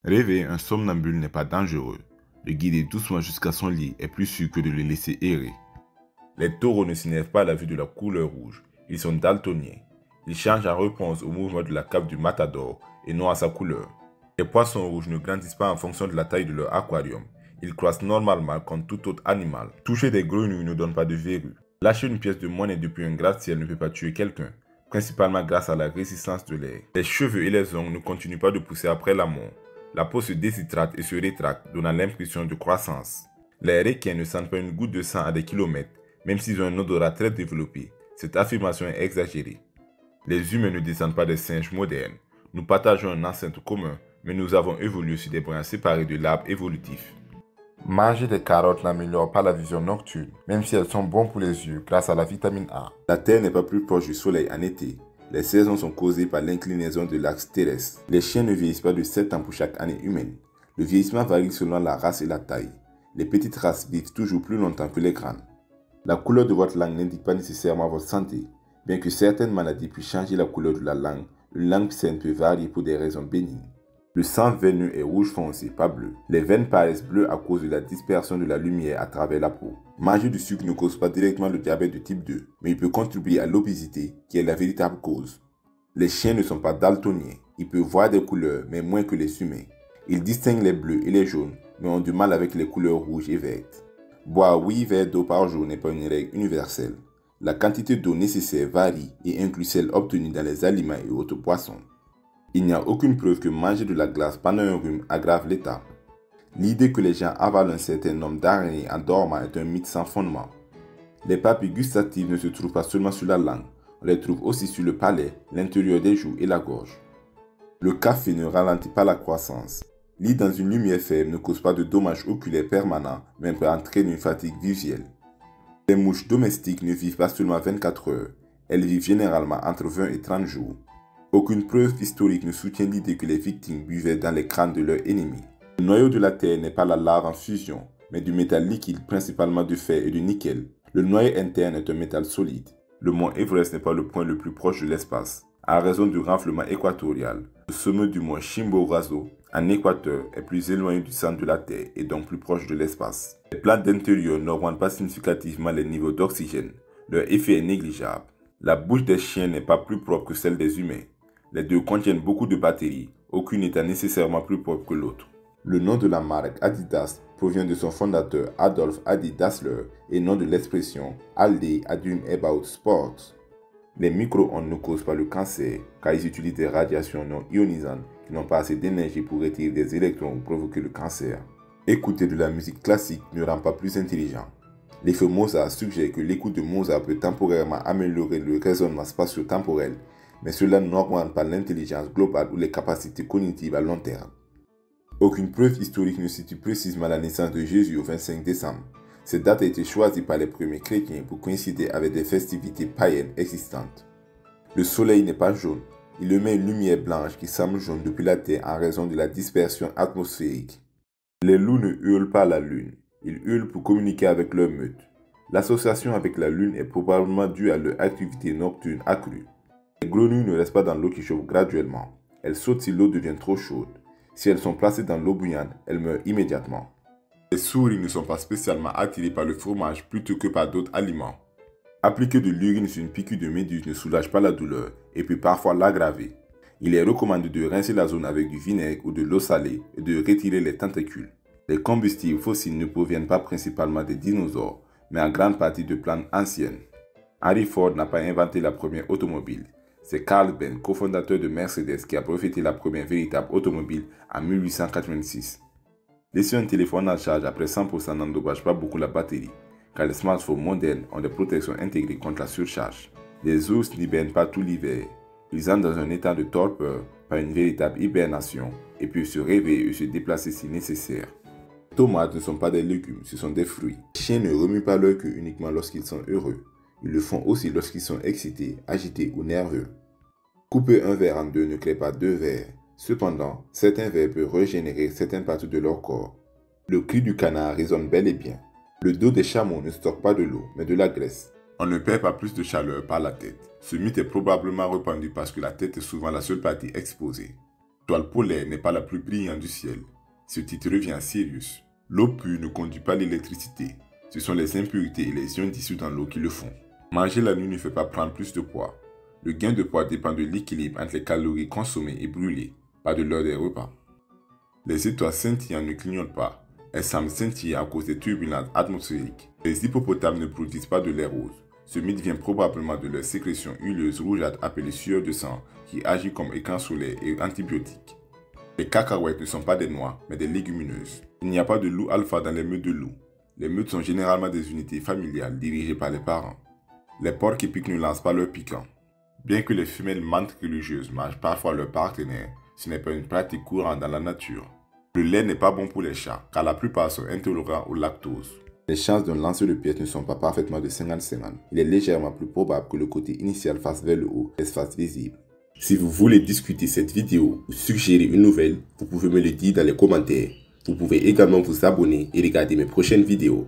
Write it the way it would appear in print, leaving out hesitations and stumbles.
Rêver un somnambule n'est pas dangereux. Le guider doucement jusqu'à son lit est plus sûr que de le laisser errer. Les taureaux ne s'énervent pas à la vue de la couleur rouge. Ils sont daltoniens. Ils changent en réponse au mouvement de la cape du matador et non à sa couleur. Les poissons rouges ne grandissent pas en fonction de la taille de leur aquarium. Ils croissent normalement comme tout autre animal. Toucher des grenouilles ne donne pas de verrues. Lâcher une pièce de monnaie depuis un gratte-ciel ne peut pas tuer quelqu'un, principalement grâce à la résistance de l'air. Les cheveux et les ongles ne continuent pas de pousser après la mort. La peau se déshydrate et se rétracte, donnant l'impression de croissance. Les requins ne sentent pas une goutte de sang à des kilomètres, même s'ils ont un odorat très développé. Cette affirmation est exagérée. Les humains ne descendent pas des singes modernes. Nous partageons un ancêtre commun, mais nous avons évolué sur des branches séparées de l'arbre évolutif. Manger des carottes n'améliore pas la vision nocturne, même si elles sont bonnes pour les yeux grâce à la vitamine A. La Terre n'est pas plus proche du Soleil en été. Les saisons sont causées par l'inclinaison de l'axe terrestre. Les chiens ne vieillissent pas de 7 ans pour chaque année humaine. Le vieillissement varie selon la race et la taille. Les petites races vivent toujours plus longtemps que les grandes. La couleur de votre langue n'indique pas nécessairement votre santé. Bien que certaines maladies puissent changer la couleur de la langue, une langue saine peut varier pour des raisons bénignes. Le sang veineux est rouge foncé, pas bleu. Les veines paraissent bleues à cause de la dispersion de la lumière à travers la peau. Manger du sucre ne cause pas directement le diabète de type 2, mais il peut contribuer à l'obésité, qui est la véritable cause. Les chiens ne sont pas daltoniens. Ils peuvent voir des couleurs, mais moins que les humains. Ils distinguent les bleus et les jaunes, mais ont du mal avec les couleurs rouges et vertes. Boire 8 verres d'eau par jour n'est pas une règle universelle. La quantité d'eau nécessaire varie et inclut celle obtenue dans les aliments et autres boissons. Il n'y a aucune preuve que manger de la glace pendant un rhume aggrave l'état. L'idée que les gens avalent un certain nombre d'araignées en dormant est un mythe sans fondement. Les papilles gustatives ne se trouvent pas seulement sur la langue, on les trouve aussi sur le palais, l'intérieur des joues et la gorge. Le café ne ralentit pas la croissance. Lire dans une lumière faible ne cause pas de dommages oculaires permanents, mais peut entraîner une fatigue visuelle. Les mouches domestiques ne vivent pas seulement 24 heures, elles vivent généralement entre 20 et 30 jours. Aucune preuve historique ne soutient l'idée que les victimes buvaient dans les crânes de leurs ennemis. Le noyau de la Terre n'est pas la lave en fusion, mais du métal liquide, principalement de fer et de nickel. Le noyau interne est un métal solide. Le mont Everest n'est pas le point le plus proche de l'espace. À raison du renflement équatorial, le sommet du mont Chimborazo, en Équateur, est plus éloigné du centre de la Terre et donc plus proche de l'espace. Les plantes d'intérieur n'augmentent pas significativement les niveaux d'oxygène. Leur effet est négligeable. La bouche des chiens n'est pas plus propre que celle des humains. Les deux contiennent beaucoup de bactéries, aucune n'étant nécessairement plus propre que l'autre. Le nom de la marque Adidas provient de son fondateur Adolf Adi Dassler et non de l'expression All day I dream about sports. Les micro-ondes ne causent pas le cancer car ils utilisent des radiations non ionisantes qui n'ont pas assez d'énergie pour retirer des électrons ou provoquer le cancer. Écouter de la musique classique ne rend pas plus intelligent. L'effet Mozart suggère que l'écoute de Mozart peut temporairement améliorer le raisonnement spatio-temporel, mais cela n'augmente pas l'intelligence globale ou les capacités cognitives à long terme. Aucune preuve historique ne situe précisément la naissance de Jésus au 25 décembre. Cette date a été choisie par les premiers chrétiens pour coïncider avec des festivités païennes existantes. Le soleil n'est pas jaune, il émet une lumière blanche qui semble jaune depuis la Terre en raison de la dispersion atmosphérique. Les loups ne hurlent pas à la lune, ils hurlent pour communiquer avec leur meute. L'association avec la lune est probablement due à leur activité nocturne accrue. Les grenouilles ne restent pas dans l'eau qui chauffe graduellement. Elles sautent si l'eau devient trop chaude. Si elles sont placées dans l'eau bouillante, elles meurent immédiatement. Les souris ne sont pas spécialement attirées par le fromage plutôt que par d'autres aliments. Appliquer de l'urine sur une piqûre de méduse ne soulage pas la douleur et peut parfois l'aggraver. Il est recommandé de rincer la zone avec du vinaigre ou de l'eau salée et de retirer les tentacules. Les combustibles fossiles ne proviennent pas principalement des dinosaures, mais en grande partie de plantes anciennes. Henry Ford n'a pas inventé la première automobile. C'est Carl Benz, cofondateur de Mercedes, qui a breveté la première véritable automobile en 1886. Laisser un téléphone en charge après 100% n'endommage pas beaucoup la batterie, car les smartphones modernes ont des protections intégrées contre la surcharge. Les ours n'hibernent pas tout l'hiver. Ils entrent dans un état de torpeur par une véritable hibernation et peuvent se réveiller et se déplacer si nécessaire. Les tomates ne sont pas des légumes, ce sont des fruits. Les chiens ne remuent pas leur queue uniquement lorsqu'ils sont heureux. Ils le font aussi lorsqu'ils sont excités, agités ou nerveux. Couper un verre en deux ne crée pas deux verres. Cependant, certains vers peuvent régénérer certaines parties de leur corps. Le cri du canard résonne bel et bien. Le dos des chameaux ne stocke pas de l'eau, mais de la graisse. On ne perd pas plus de chaleur par la tête. Ce mythe est probablement répandu parce que la tête est souvent la seule partie exposée. L'étoile polaire n'est pas la plus brillante du ciel. Ce titre revient à Sirius. L'eau pure ne conduit pas l'électricité. Ce sont les impuretés et les ions dissous dans l'eau qui le font. Manger la nuit ne fait pas prendre plus de poids. Le gain de poids dépend de l'équilibre entre les calories consommées et brûlées, pas de l'heure des repas. Les étoiles scintillantes ne clignotent pas. Elles semblent scintiller à cause des turbulences atmosphériques. Les hippopotames ne produisent pas de lait rose. Ce mythe vient probablement de leur sécrétion huileuse rougeâtre appelée sueur de sang qui agit comme écran solaire et antibiotique. Les cacahuètes ne sont pas des noix, mais des légumineuses. Il n'y a pas de loup alpha dans les meutes de loups. Les meutes sont généralement des unités familiales dirigées par les parents. Les porcs épics ne lancent pas leur piquant. Bien que les femelles mantes religieuses mangent parfois leur partenaire, ce n'est pas une pratique courante dans la nature. Le lait n'est pas bon pour les chats, car la plupart sont intolérants au lactose. Les chances d'un lancer de pièce ne sont pas parfaitement de 50-50. Il est légèrement plus probable que le côté initial fasse vers le haut et se fasse visible. Si vous voulez discuter cette vidéo ou suggérer une nouvelle, vous pouvez me le dire dans les commentaires. Vous pouvez également vous abonner et regarder mes prochaines vidéos.